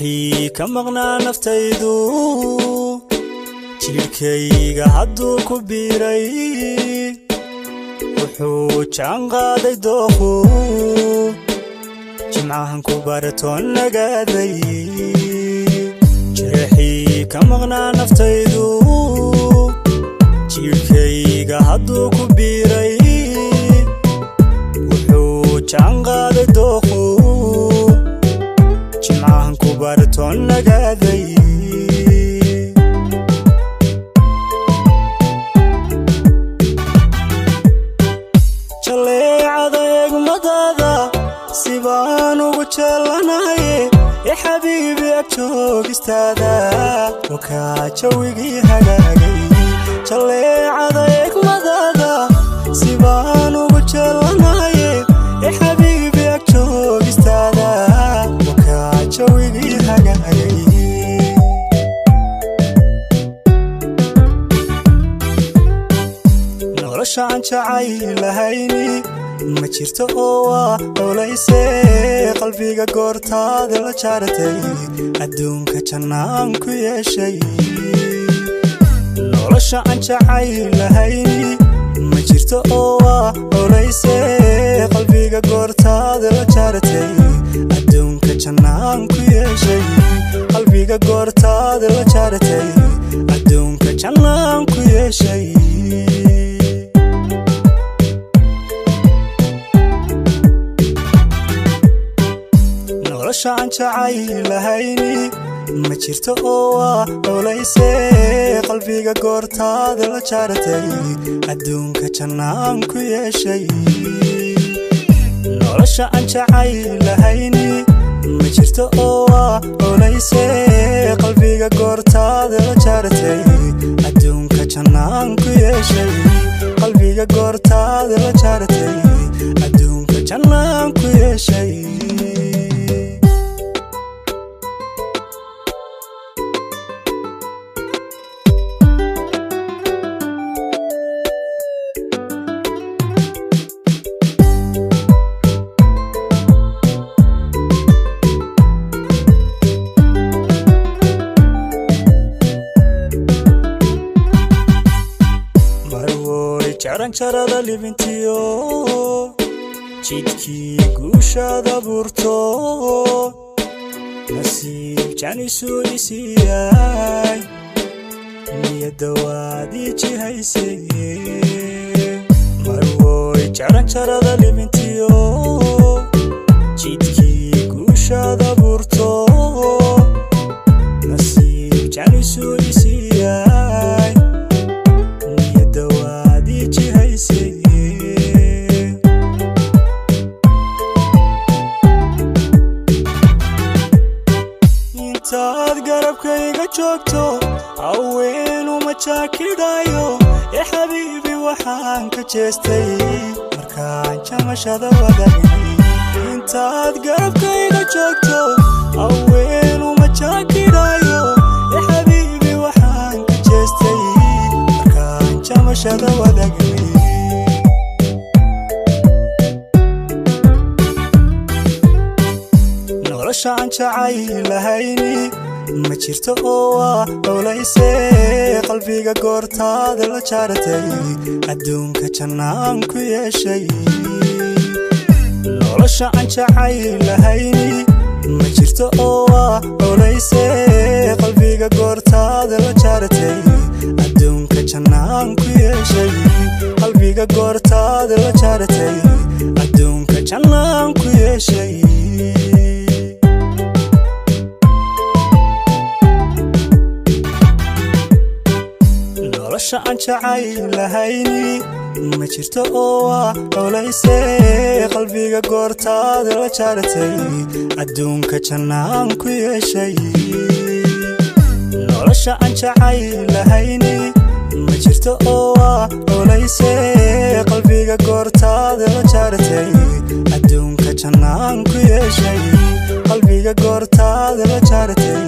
jirixii ka maqnaa naftaydu jirkayga hadduu ku biiray wuxuu jaan qaaday dooqu jimcahan ku baratoon nagaaday jirixii ka maqnaa naftaydu jirkayga hadduu ku biiray wuxuu jaan qaaday dooqu jimcahan ku baratoon nagaaday sibaan ugu jeelanaye ya xabiibi ag joogistaada wakaa jawigii hagaagay jaleecada egmadaada sibaan ugu jeelanaye ya xabiibi ag joogistaada wakaa jawigii hagaagay noloshaan jacaylahayni ma jirto oo waa howlayse qalbiga goortaada la jaaratay adduunka jannaan ku yeeshay nolosha aan jacaylahayni ma jirto oo waa howlayse qalbiga goortaada la jaaratay adduunka jannaan ku yeeshay qalbiga goortaada la jaaratay adduunka jannaan ku yeeshay noloshaan jacaylahayni ma jirto oo waa howlayse qalbiga goortaada la jaaratay adduunka jannaan ku yeeshay nolosha aan jacaylahayni ma jirto oo waa howlayse qalbiga goortaada la jaaratay adduunka jannaan ku yeeshay qalbiga goortaada la jaaratay adduunka jannaan ku yeeshay jaranjarada libintiyo jidkii guushaada burto nasiib janisu isiiyay niyadda waad ii jihaysay marwoy jaranjarada libintiyo jidkii guushaada burto nasiib janisu isiiyay intaad garabkayga joogto haweenu majaakidhayo ya xabiibi waxaan ka jeestay markaan jamashada wadagnay intaad garabkayga joogto haweenu majaakidhayo ya xabiibi waxaan ka jeestay markaan jamashada wadagnay noloshaan jacaylahayni ma jirto oo waa howlayse qalbiga goortaada la jaaratay adduunka jannaan ku yeeshay nolosha aan jacaylahayni ma jirto oo waa howlayse qalbiga goortaada la jaaratay adduunka jannaan ku yeeshay qalbiga goortaada la jaaratay adduunka jannaan ku yeeshay nolosha aan jacaylahayni ma jirto oo waa howlayse qalbiga goortaada la jaaratay adduunka jannaan ku yeeshay nolosha aan jacaylahayni ma jirto oo waa howlayse qalbiga goortaada la jaaratay adduunka jannaan ku yeeshay qalbiga goortaada la jaaratay